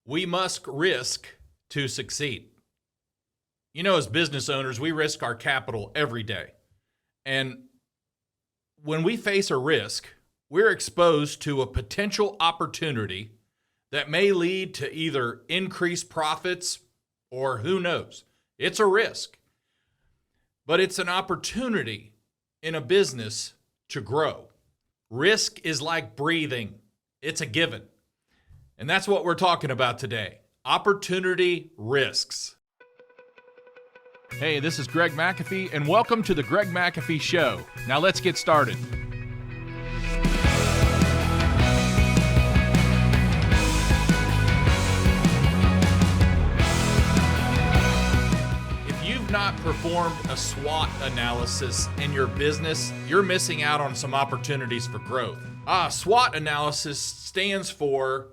We must risk to succeed. You know, as business owners, we risk our capital every day. And when we face a risk, we're exposed to a potential opportunity that may lead to either increased profits or who knows. It's a risk. But it's an opportunity in a business to grow. Risk is like breathing. It's a given. And that's what we're talking about today. Opportunity risks. Hey, this is Greg McAfee, and welcome to the Greg McAfee Show. Now let's get started. If you've not performed a SWAT analysis in your business, you're missing out on some opportunities for growth. SWAT analysis stands for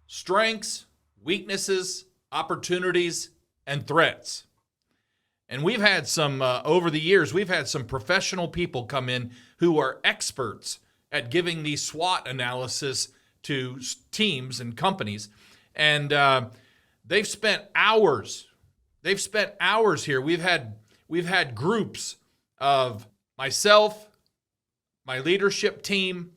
strengths, weaknesses, opportunities, and threats. And we've had some, over the years, we've had some professional people come in who are experts at giving these SWOT analysis to teams and companies. And they've spent hours. They've spent hours here. We've had groups of myself, my leadership team.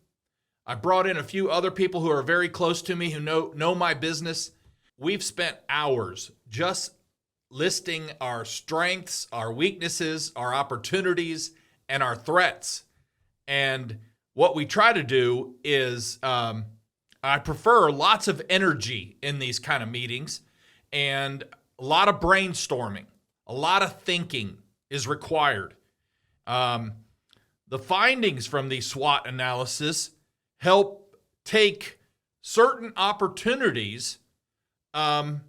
I brought in a few other people who are very close to me who know my business. We've spent hours just listing our strengths, our weaknesses, our opportunities, and our threats. And what we try to do is I prefer lots of energy in these kind of meetings, and a lot of brainstorming, a lot of thinking is required. The findings from the SWOT analysis help take certain opportunities and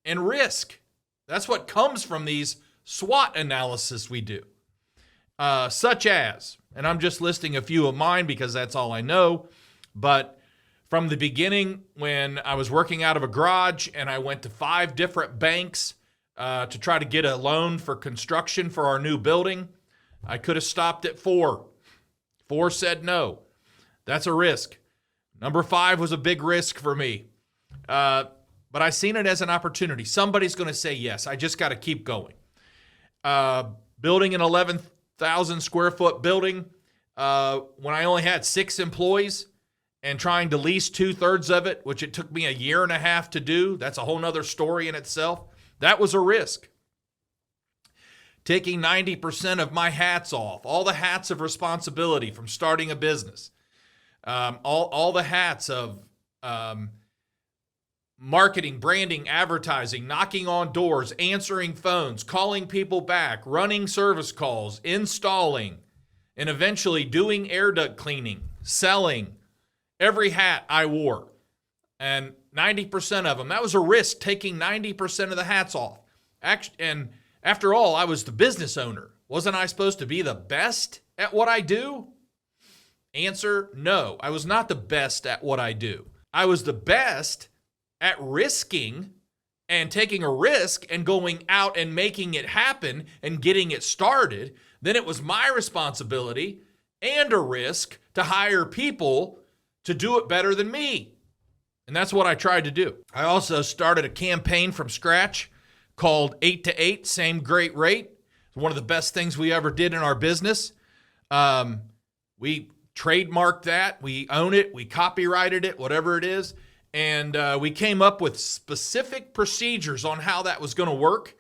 risk. That's what comes from these SWOT analysis we do. Such as, and I'm just listing a few of mine because that's all I know, but from the beginning when I was working out of a garage and I went to 5 different banks to try to get a loan for construction for our new building, I could have stopped at 4. 4 said no. That's a risk. Number 5 was a big risk for me. But I seen it as an opportunity. Somebody's going to say yes. I just got to keep going. Building an 11,000 square foot building when I only had 6 employees and trying to lease 2/3 of it, which it took me a year and a half to do. That's a whole nother story in itself. That was a risk. Taking 90% of my hats off, all the hats of responsibility from starting a business. All the hats of marketing, branding, advertising, knocking on doors, answering phones, calling people back, running service calls, installing, and eventually doing air duct cleaning, selling. Every hat I wore. And 90% of them, that was a risk, taking 90% of the hats off. And after all, I was the business owner. Wasn't I supposed to be the best at what I do? Answer, no. I was not the best at what I do. I was the best at risking and taking a risk and going out and making it happen and getting it started. Then it was my responsibility and a risk to hire people to do it better than me. And that's what I tried to do. I also started a campaign from scratch called 8 to 8, Same Great Rate. It's one of the best things we ever did in our business. We trademarked that. We own it. We copyrighted it, whatever it is. And we came up with specific procedures on how that was going to work.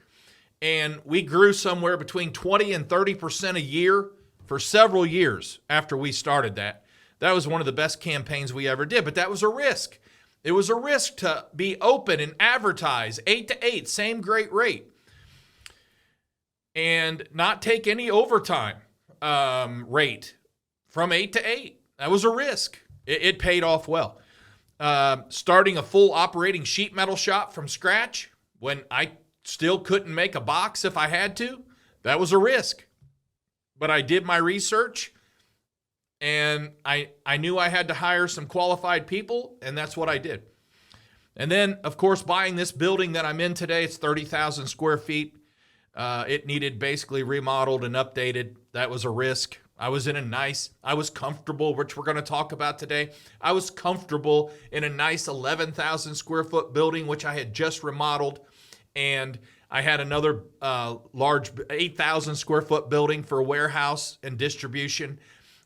And we grew somewhere between 20 and 30% a year for several years after we started that. That was one of the best campaigns we ever did, but that was a risk. It was a risk to be open and advertise 8 to 8, same great rate, and not take any overtime rate from 8 to 8. That was a risk. It paid off well. Starting a full operating sheet metal shop from scratch when I still couldn't make a box if I had to, that was a risk. But I did my research, and I knew I had to hire some qualified people, and that's what I did. And then, of course, buying this building that I'm in today, it's 30,000 square feet. It needed basically remodeled and updated. That was a risk. I was comfortable, which we're going to talk about today. I was comfortable in a nice 11,000 square foot building, which I had just remodeled. And I had another large 8,000 square foot building for a warehouse and distribution.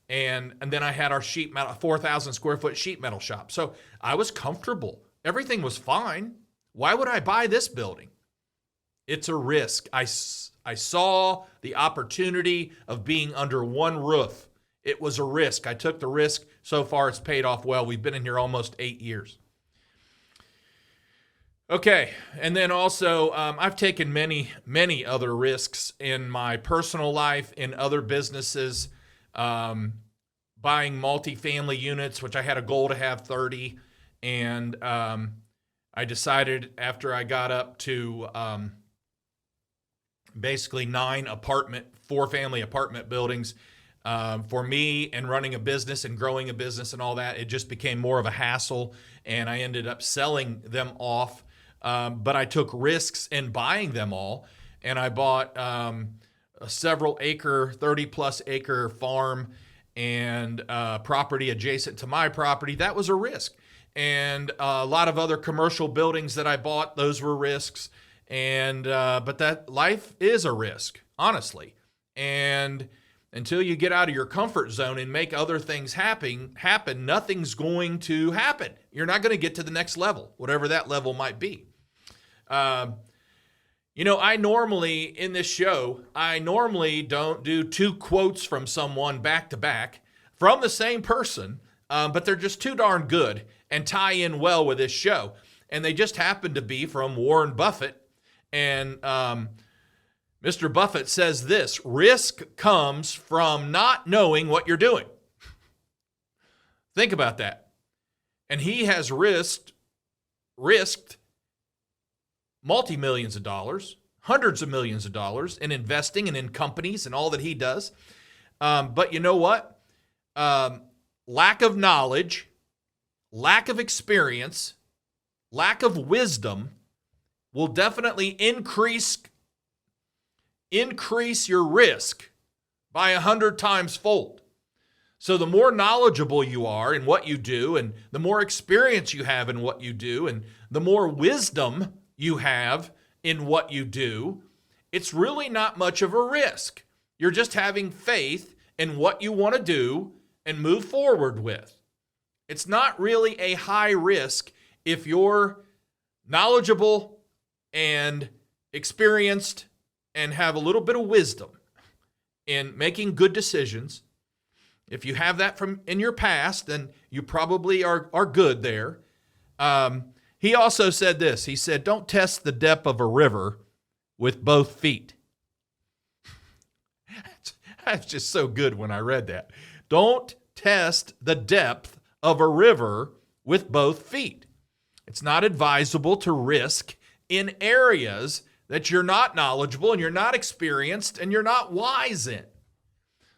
And then I had our sheet metal, 4,000 square foot sheet metal shop. So I was comfortable. Everything was fine. Why would I buy this building? It's a risk. I saw the opportunity of being under one roof. It was a risk. I took the risk. So far, it's paid off well. We've been in here almost 8 years. Okay, and then also, I've taken many, many other risks in my personal life, in other businesses, buying multifamily units, which I had a goal to have 30, and I decided after I got up to basically 9 4-family apartment buildings, for me and running a business and growing a business and all that, it just became more of a hassle, and I ended up selling them off. But I took risks in buying them all, and I bought a several acre, 30-plus acre farm and property adjacent to my property. That was a risk. And a lot of other commercial buildings that I bought, those were risks. And but that life is a risk, honestly. And until you get out of your comfort zone and make other things happen, nothing's going to happen. You're not going to get to the next level, whatever that level might be. I normally, in this show, don't do 2 quotes from someone back to back from the same person, but they're just too darn good and tie in well with this show. And they just happen to be from Warren Buffett. And Mr. Buffett says this: risk comes from not knowing what you're doing. Think about that. And he has risked multi-millions of dollars, hundreds of millions of dollars in investing and in companies and all that he does. But you know what? Lack of knowledge, lack of experience, lack of wisdom will definitely increase your risk by 100 times fold. So the more knowledgeable you are in what you do, and the more experience you have in what you do, and the more wisdom you have in what you do, it's really not much of a risk. You're just having faith in what you want to do and move forward with. It's not really a high risk if you're knowledgeable and experienced and have a little bit of wisdom in making good decisions. If you have that from in your past, then you probably are good there. He also said this. He said, don't test the depth of a river with both feet. That's just so good when I read that. Don't test the depth of a river with both feet. It's not advisable to risk in areas that you're not knowledgeable and you're not experienced and you're not wise in.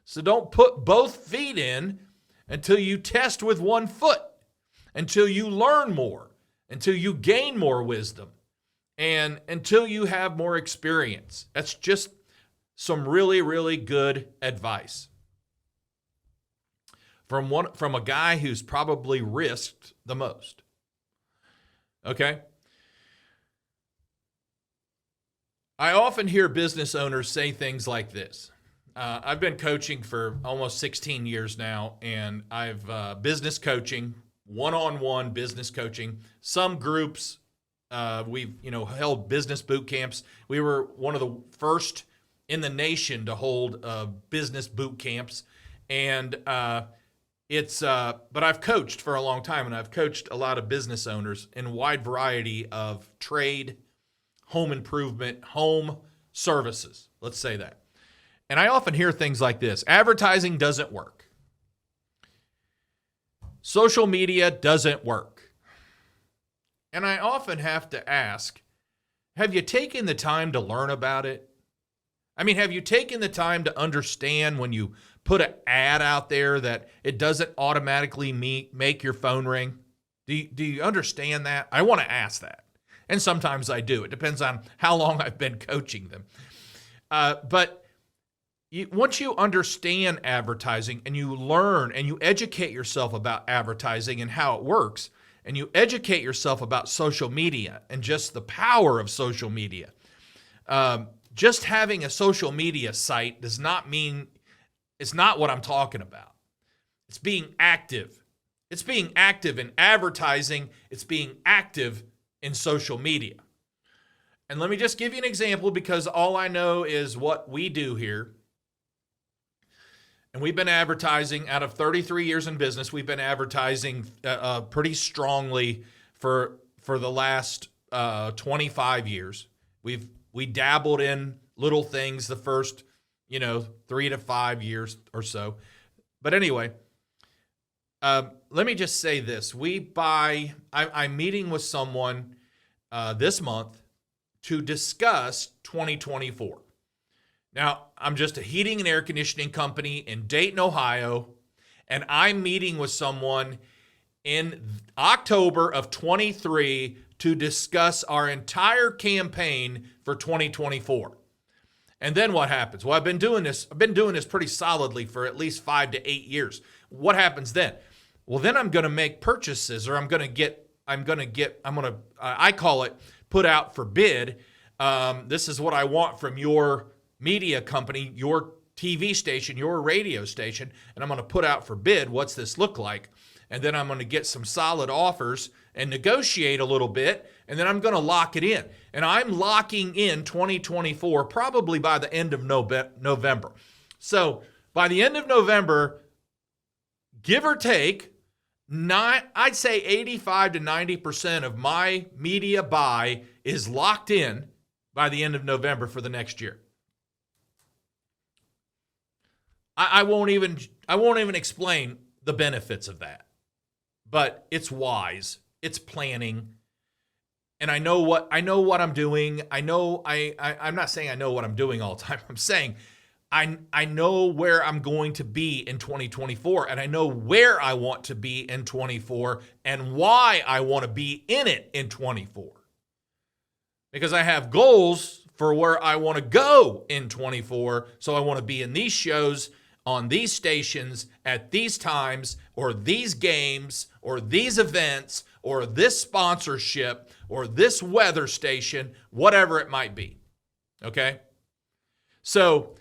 So don't put both feet in until you test with one foot, until you learn more, until you gain more wisdom, and until you have more experience. That's just some really, really good advice from a guy who's probably risked the most. Okay? I often hear business owners say things like this. I've been coaching for almost 16 years now, and I've business coaching, one-on-one business coaching. Some groups, we've held business boot camps. We were one of the first in the nation to hold business boot camps, and but I've coached for a long time, and I've coached a lot of business owners in a wide variety of trade, home improvement, home services. Let's say that. And I often hear things like this: advertising doesn't work. Social media doesn't work. And I often have to ask, have you taken the time to learn about it? I mean, have you taken the time to understand when you put an ad out there that it doesn't automatically make your phone ring? Do you understand that? I want to ask that. And sometimes I do. It depends on how long I've been coaching them. But once you understand advertising and you learn and you educate yourself about advertising and how it works, and you educate yourself about social media and just the power of social media, just having a social media site does not mean, it's not what I'm talking about. It's being active. It's being active in advertising. It's being active in social media. And let me just give you an example, because all I know is what we do here. And we've been advertising out of 33 years in business. We've been advertising pretty strongly for the last 25 years. We dabbled in little things the first, 3 to 5 years or so. But anyway, let me just say this. I'm meeting with someone this month to discuss 2024. Now, I'm just a heating and air conditioning company in Dayton, Ohio, and I'm meeting with someone in October of 23 to discuss our entire campaign for 2024. And then what happens? Well, I've been doing this pretty solidly for at least 5 to 8 years. What happens then? Well, then I'm going to make purchases, or I call it put out for bid. This is what I want from your media company, your TV station, your radio station, and I'm going to put out for bid. What's this look like? And then I'm going to get some solid offers and negotiate a little bit, and then I'm going to lock it in. And I'm locking in 2024 probably by the end of November. So by the end of November, give or take, I'd say 85 to 90% of my media buy is locked in by the end of November for the next year. I won't even explain the benefits of that, but it's wise. It's planning, and I know what I'm doing. I'm not saying I know what I'm doing all the time. I'm saying I know where I'm going to be in 2024, and I know where I want to be in 24 and why I want to be in it in 24. Because I have goals for where I want to go in 24, so I want to be in these shows, on these stations, at these times, or these games, or these events, or this sponsorship, or this weather station, whatever it might be. Okay? So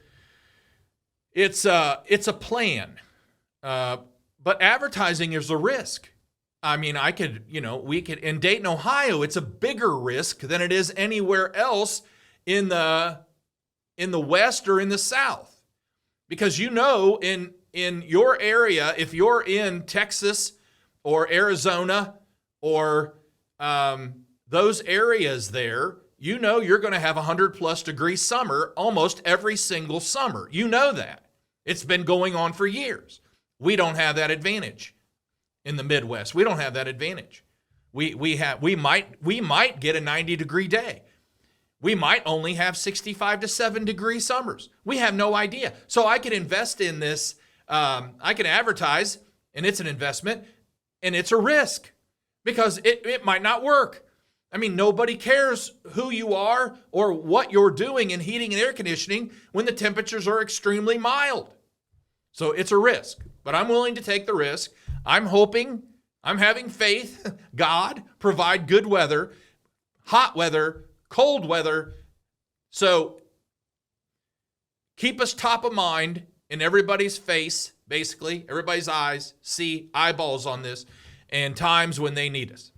it's a plan. But advertising is a risk. I mean, we could, in Dayton, Ohio, it's a bigger risk than it is anywhere else in the West or in the South. Because in your area, if you're in Texas or Arizona or those areas there, you're going to have 100+ degree summer almost every single summer. You know that. It's been going on for years. We don't have that advantage in the Midwest. We don't have that advantage. We might get a 90 degree day. We might only have 65 to 7 degree summers. We have no idea. So I could invest in this. I can advertise, and it's an investment, and it's a risk because it might not work. I mean, nobody cares who you are or what you're doing in heating and air conditioning when the temperatures are extremely mild. So it's a risk, but I'm willing to take the risk. I'm having faith, God, provide good weather, hot weather, cold weather. So keep us top of mind in everybody's face, basically, everybody's eyes, see eyeballs on this, and times when they need us.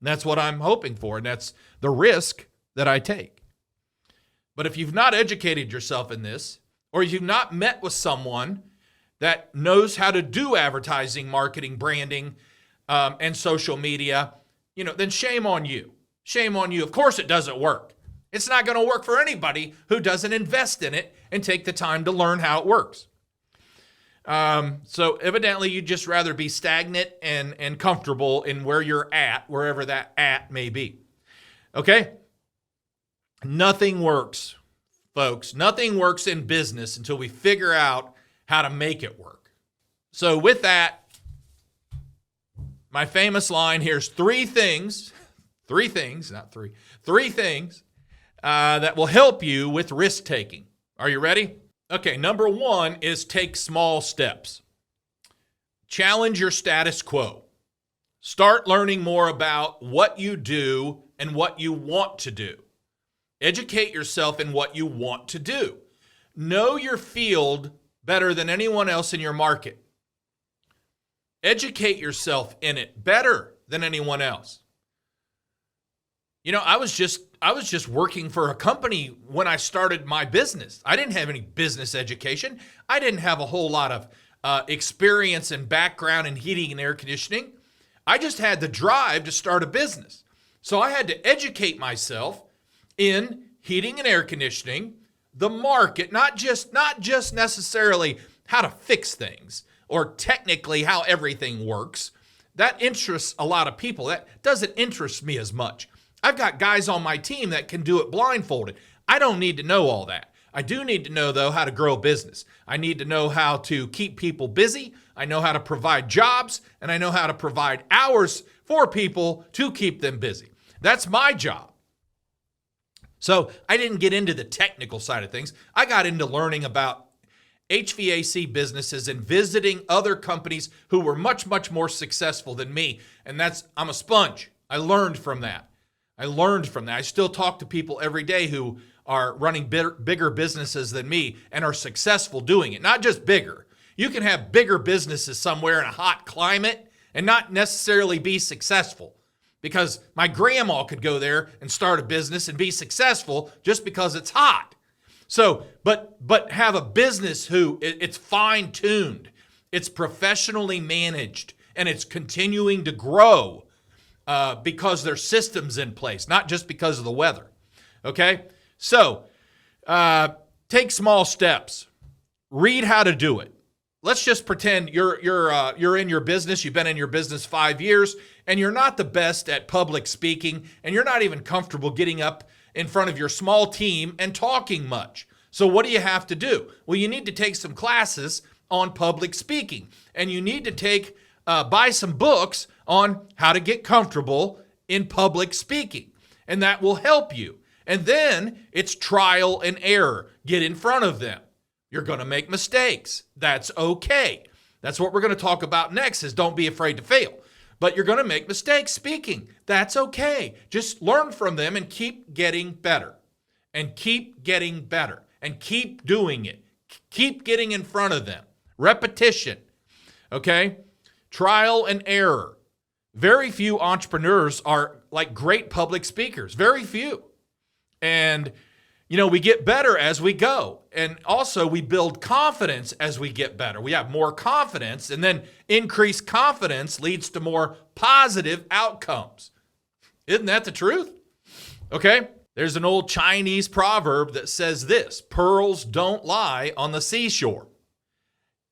And that's what I'm hoping for, and that's the risk that I take. But if you've not educated yourself in this, or you've not met with someone that knows how to do advertising, marketing, branding, and social media, then shame on you. Shame on you. Of course it doesn't work. It's not going to work for anybody who doesn't invest in it and take the time to learn how it works. So evidently you'd just rather be stagnant and comfortable in where you're at, wherever that at may be. Okay? Nothing works, folks. Nothing works in business until we figure out how to make it work. So with that, my famous line, here's three things that will help you with risk taking. Are you ready? Okay, number one is take small steps. Challenge your status quo. Start learning more about what you do and what you want to do. Educate yourself in what you want to do. Know your field better than anyone else in your market. Educate yourself in it better than anyone else. You know, I was just working for a company when I started my business. I didn't have any business education. I didn't have a whole lot of experience and background in heating and air conditioning. I just had the drive to start a business. So I had to educate myself in heating and air conditioning, the market, not just necessarily how to fix things or technically how everything works. That interests a lot of people. That doesn't interest me as much. I've got guys on my team that can do it blindfolded. I don't need to know all that. I do need to know, though, how to grow a business. I need to know how to keep people busy. I know how to provide jobs, and I know how to provide hours for people to keep them busy. That's my job. So I didn't get into the technical side of things. I got into learning about HVAC businesses and visiting other companies who were much, much more successful than me. And I'm a sponge. I learned from that. I still talk to people every day who are running bigger businesses than me and are successful doing it. Not just bigger. You can have bigger businesses somewhere in a hot climate and not necessarily be successful. Because my grandma could go there and start a business and be successful just because it's hot. So, but have a business who it's fine-tuned, it's professionally managed, and it's continuing to grow because there's systems in place, not just because of the weather. Okay? So, take small steps. Read how to do it. Let's just pretend you're in your business. You've been in your business 5 years, and you're not the best at public speaking, and you're not even comfortable getting up in front of your small team and talking much. So what do you have to do? Well, you need to take some classes on public speaking, and you need to buy some books on how to get comfortable in public speaking, and that will help you. And then it's trial and error. Get in front of them. You're going to make mistakes. That's okay. That's what we're going to talk about next is don't be afraid to fail. But you're going to make mistakes speaking. That's okay. Just learn from them and keep getting better. And keep getting better. And keep doing it. Keep getting in front of them. Repetition. Okay? Trial and error. Very few entrepreneurs are like great public speakers. Very few. And we get better as we go. And also we build confidence as we get better. We have more confidence, and then increased confidence leads to more positive outcomes. Isn't that the truth? Okay. There's an old Chinese proverb that says this: pearls don't lie on the seashore.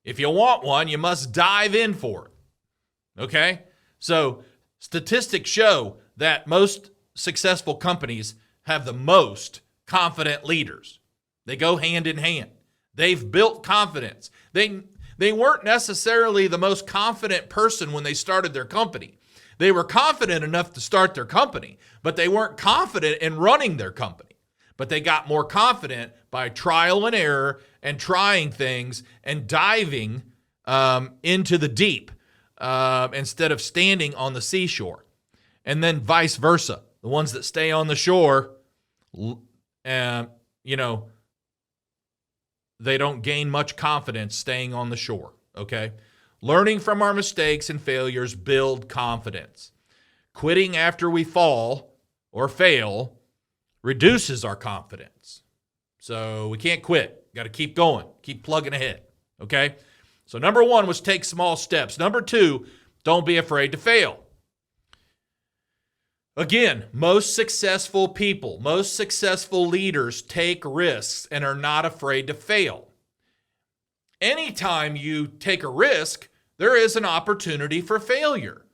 If you want one, you must dive in for it. Okay. So statistics show that most successful companies have the most confident leaders. They go hand in hand. They've built confidence. They weren't necessarily the most confident person when they started their company. They were confident enough to start their company, but they weren't confident in running their company. But they got more confident by trial and error and trying things and diving into the deep instead of standing on the seashore. And then vice versa. The ones that stay on the shore, they don't gain much confidence staying on the shore, okay? Learning from our mistakes and failures build confidence. Quitting after we fall or fail reduces our confidence. So we can't quit. Got to keep going, keep plugging ahead, okay? So number one was take small steps. Number two, don't be afraid to fail. Again, most successful people, most successful leaders take risks and are not afraid to fail. Anytime you take a risk, there is an opportunity for failure.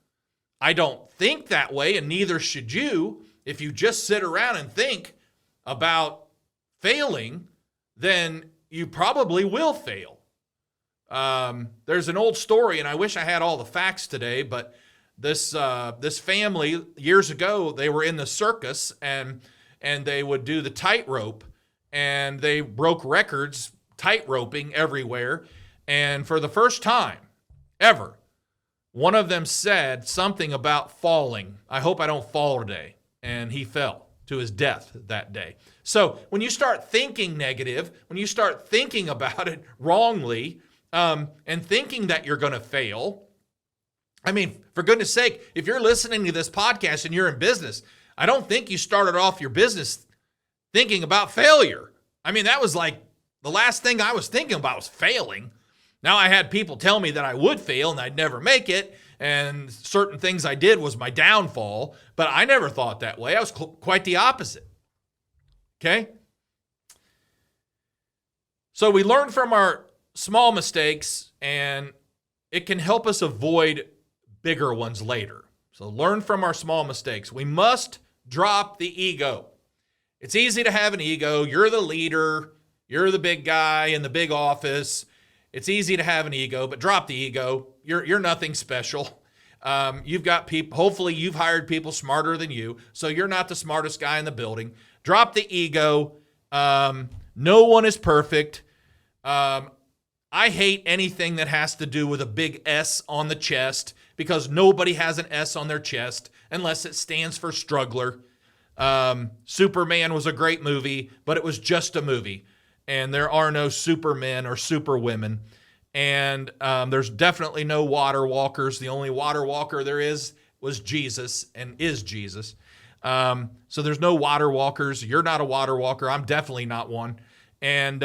I don't think that way, and neither should you. If you just sit around and think about failing, then you probably will fail. There's an old story, and I wish I had all the facts today, but this family years ago, they were in the circus and they would do the tightrope, and they broke records tightroping everywhere. And for the first time ever, one of them said something about falling. I hope I don't fall today. And he fell to his death that day. So when you start thinking negative, when you start thinking about it wrongly, and thinking that you're going to fail, I mean, for goodness sake, if you're listening to this podcast and you're in business, I don't think you started off your business thinking about failure. I mean, that was like the last thing I was thinking about was failing. Now I had people tell me that I would fail and I'd never make it, and certain things I did was my downfall, but I never thought that way. I was quite the opposite. Okay? So we learn from our small mistakes, and it can help us avoid bigger ones later. So learn from our small mistakes. We must drop the ego. It's easy to have an ego. You're the leader. You're the big guy in the big office. It's easy to have an ego, but drop the ego. You're nothing special. You've got people, hopefully you've hired people smarter than you, so you're not the smartest guy in the building. Drop the ego. No one is perfect. I hate anything that has to do with a big S on the chest, because nobody has an S on their chest unless it stands for struggler. Superman was a great movie, but it was just a movie. And there are no supermen or superwomen. And there's definitely no water walkers. The only water walker there was Jesus and is Jesus. So there's no water walkers. You're not a water walker. I'm definitely not one. And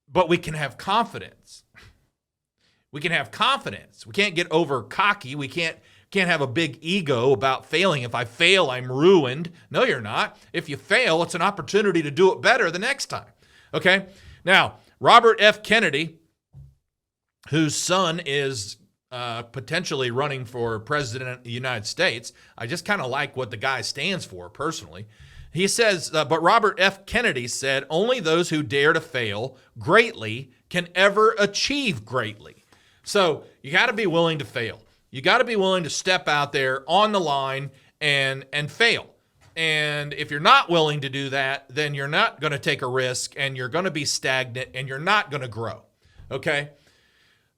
but we can have confidence. We can have confidence. We can't get over cocky. We can't have a big ego about failing. If I fail, I'm ruined. No, you're not. If you fail, it's an opportunity to do it better the next time. Okay? Now, Robert F. Kennedy, whose son is potentially running for president of the United States. I just kind of like what the guy stands for personally. He says, but Robert F. Kennedy said, only those who dare to fail greatly can ever achieve greatly. So you got to be willing to fail. You got to be willing to step out there on the line and fail. And if you're not willing to do that, then you're not going to take a risk, and you're going to be stagnant, and you're not going to grow. Okay?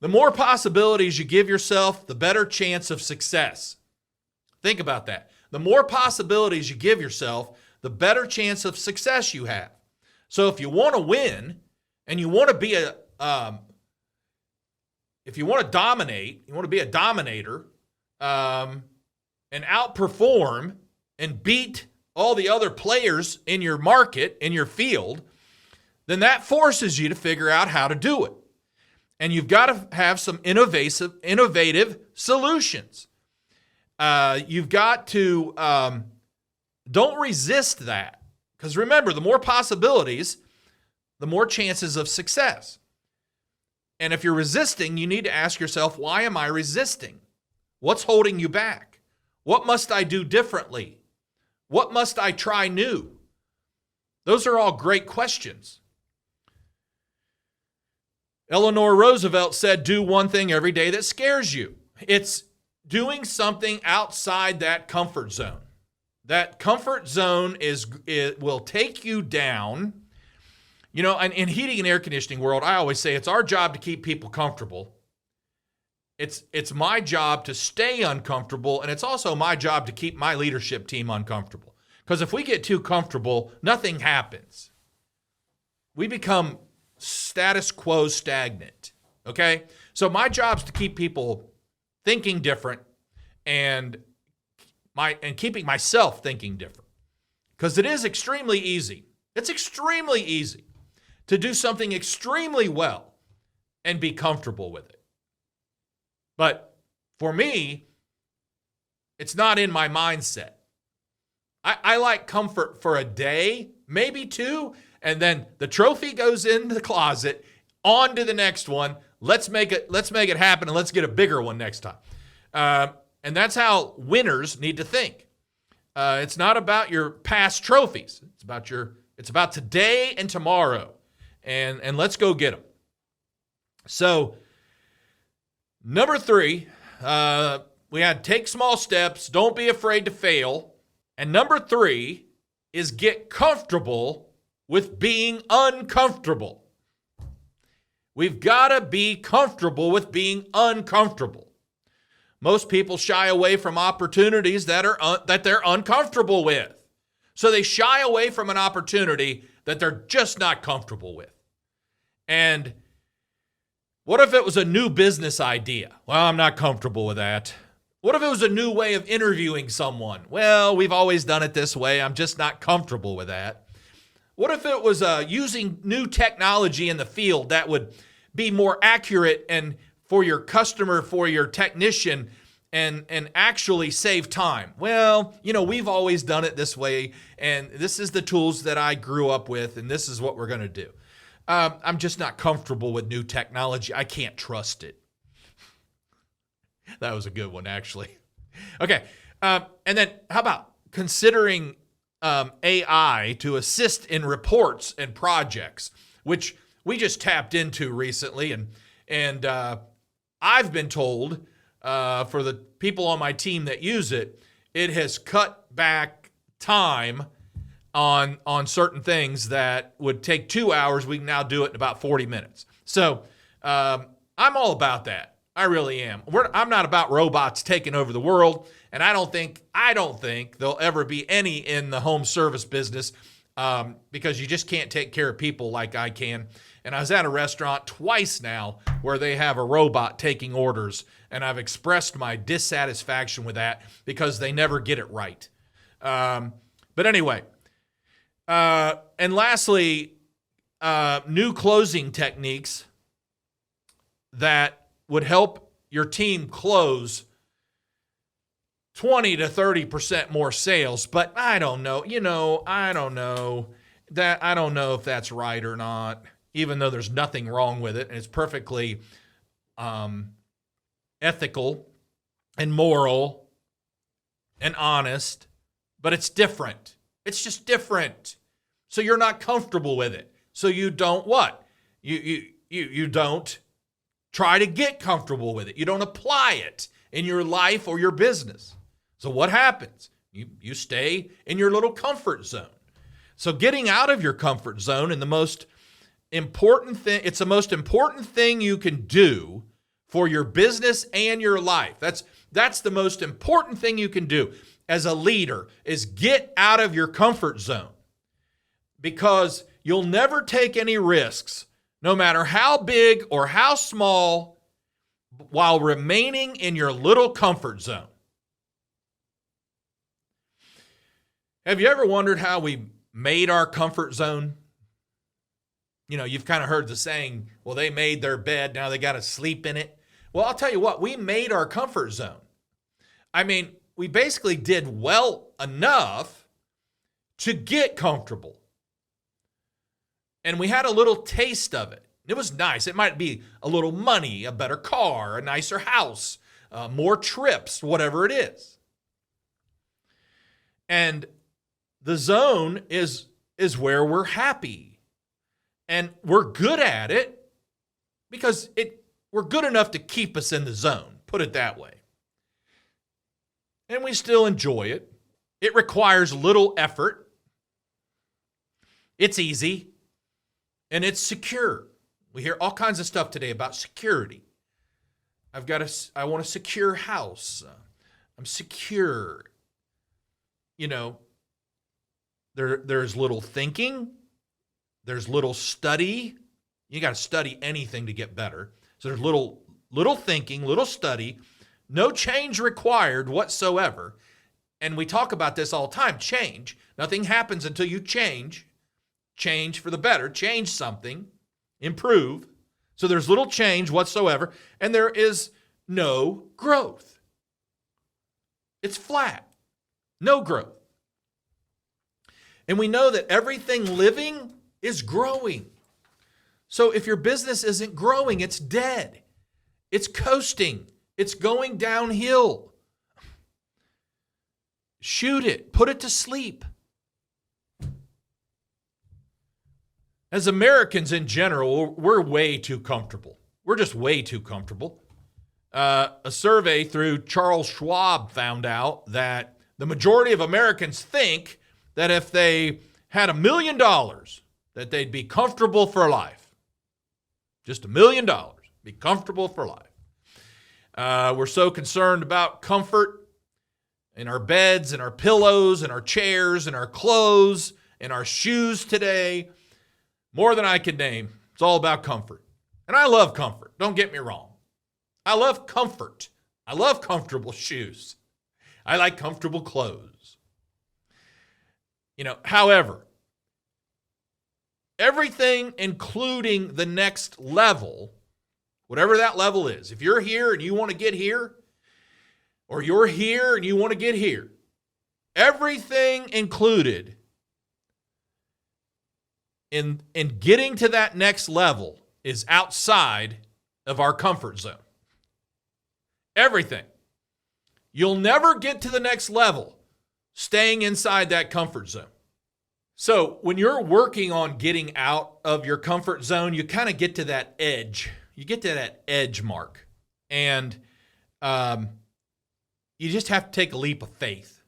The more possibilities you give yourself, the better chance of success. Think about that. The more possibilities you give yourself, the better chance of success you have. So if you want to win and you want to be if you want to dominate, you want to be a dominator, and outperform and beat all the other players in your market, in your field, then that forces you to figure out how to do it. And you've got to have some innovative solutions. You've got to, don't resist that. Because remember, the more possibilities, the more chances of success. And if you're resisting, you need to ask yourself, why am I resisting? What's holding you back? What must I do differently? What must I try new? Those are all great questions. Eleanor Roosevelt said, do one thing every day that scares you. It's doing something outside that comfort zone. That comfort zone it will take you down. You know, in heating and air conditioning world, I always say it's our job to keep people comfortable. It's my job to stay uncomfortable, and it's also my job to keep my leadership team uncomfortable. Because if we get too comfortable, nothing happens. We become status quo stagnant, okay? So my job is to keep people thinking different and keeping myself thinking different. Because it is extremely easy. It's extremely easy to do something extremely well and be comfortable with it. But for me, it's not in my mindset. I like comfort for a day, maybe two, and then the trophy goes in the closet, on to the next one. Let's make it happen, and let's get a bigger one next time. And that's how winners need to think. It's not about your past trophies. It's about today and tomorrow. And let's go get them. So, number 3, we had take small steps. Don't be afraid to fail. And number 3 is get comfortable with being uncomfortable. We've got to be comfortable with being uncomfortable. Most people shy away from opportunities that they're uncomfortable with. So they shy away from an opportunity that they're just not comfortable with. And what if it was a new business idea? Well, I'm not comfortable with that. What if it was a new way of interviewing someone? Well, we've always done it this way. I'm just not comfortable with that. What if it was using new technology in the field that would be more accurate and for your customer, for your technician, and actually save time? Well, we've always done it this way, and this is the tools that I grew up with, and this is what we're going to do. I'm just not comfortable with new technology. I can't trust it. That was a good one, actually. Okay, and then how about considering AI to assist in reports and projects, which we just tapped into recently, and I've been told for the people on my team that use it, it has cut back time on certain things that would take 2 hours. We can now do it in about 40 minutes. So I'm all about that. I really am. I'm not about robots taking over the world, and I don't think there'll ever be any in the home service business because you just can't take care of people like I can. And I was at a restaurant twice now where they have a robot taking orders, and I've expressed my dissatisfaction with that because they never get it right. But anyway, and lastly, new closing techniques that would help your team close 20 to 30% more sales. But I don't know. I don't know if that's right or not, even though there's nothing wrong with it. And it's perfectly ethical and moral and honest, but it's different. It's just different. So you're not comfortable with it. So you don't what? You don't try to get comfortable with it. You don't apply it in your life or your business. So what happens? You stay in your little comfort zone. So getting out of your comfort zone and the most important thing, it's the most important thing you can do for your business and your life. That's the most important thing you can do as a leader is get out of your comfort zone, because you'll never take any risks, no matter how big or how small, while remaining in your little comfort zone. Have you ever wondered how we made our comfort zone? You've kind of heard the saying, well, they made their bed, now they got to sleep in it. Well, I'll tell you what, we made our comfort zone. I mean, we basically did well enough to get comfortable. And we had a little taste of it. It was nice. It might be a little money, a better car, a nicer house, more trips, whatever it is. And the zone is where we're happy. And we're good at it because we're good enough to keep us in the zone, put it that way. And we still enjoy it. It requires little effort. It's easy. And it's secure. We hear all kinds of stuff today about security. I want a secure house. I'm secure. There's little thinking. There's little study. You got to study anything to get better. So there's little thinking, little study, no change required whatsoever. And we talk about this all the time, change. Nothing happens until you change for the better, change something, improve. So there's little change whatsoever, and there is no growth. It's flat, no growth. And we know that everything living is growing. So if your business isn't growing, it's dead. It's coasting. It's going downhill. Shoot it. Put it to sleep. As Americans in general, we're way too comfortable. We're just way too comfortable. A survey through Charles Schwab found out that the majority of Americans think that if they had $1 million that they'd be comfortable for life. Just $1 million. Be comfortable for life. We're so concerned about comfort in our beds and our pillows and our chairs and our clothes and our shoes today. More than I can name. It's all about comfort. And I love comfort. Don't get me wrong. I love comfort. I love comfortable shoes. I like comfortable clothes. However, everything including the next level, whatever that level is, if you're here and you want to get here, or you're here and you want to get here, everything included in getting to that next level is outside of our comfort zone. Everything. You'll never get to the next level staying inside that comfort zone. So when you're working on getting out of your comfort zone, you kind of get to that edge. You get to that edge mark. And you just have to take a leap of faith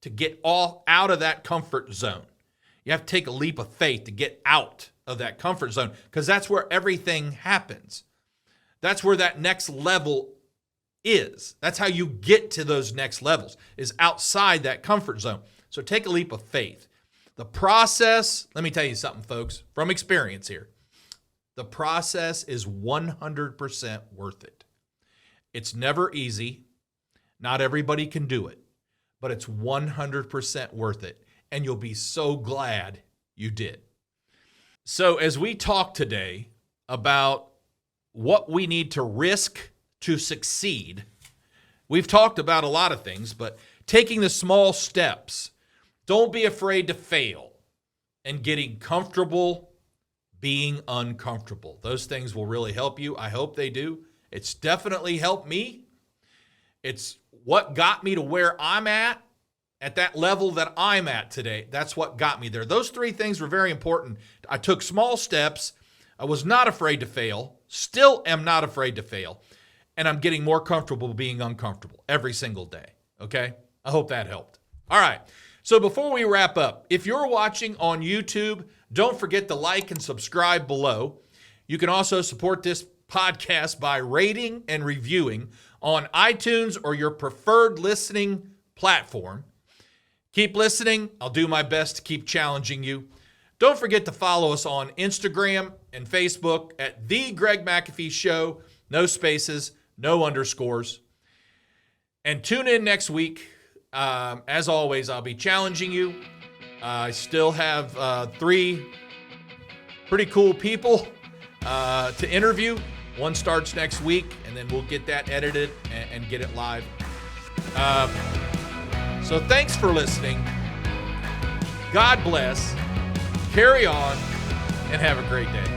to get all out of that comfort zone. You have to take a leap of faith to get out of that comfort zone, because that's where everything happens. That's where that next level is. That's how you get to those next levels, is outside that comfort zone. So take a leap of faith. The process, let me tell you something, folks, from experience here. The process is 100% worth it. It's never easy. Not everybody can do it, but it's 100% worth it. And you'll be so glad you did. So as we talk today about what we need to risk to succeed, we've talked about a lot of things, but taking the small steps, don't be afraid to fail, and getting comfortable being uncomfortable. Those things will really help you. I hope they do. It's definitely helped me. It's what got me to where I'm at that level that I'm at today. That's what got me there. Those three things were very important. I took small steps. I was not afraid to fail. Still am not afraid to fail. And I'm getting more comfortable being uncomfortable every single day. Okay? I hope that helped. All right. So before we wrap up, if you're watching on YouTube, don't forget to like and subscribe below. You can also support this podcast by rating and reviewing on iTunes or your preferred listening platform. Keep listening. I'll do my best to keep challenging you. Don't forget to follow us on Instagram and Facebook at The Greg McAfee Show. No spaces, no underscores. And tune in next week. As always, I'll be challenging you. I still have 3 pretty cool people to interview. One starts next week, and then we'll get that edited and get it live. So thanks for listening. God bless. Carry on, and have a great day.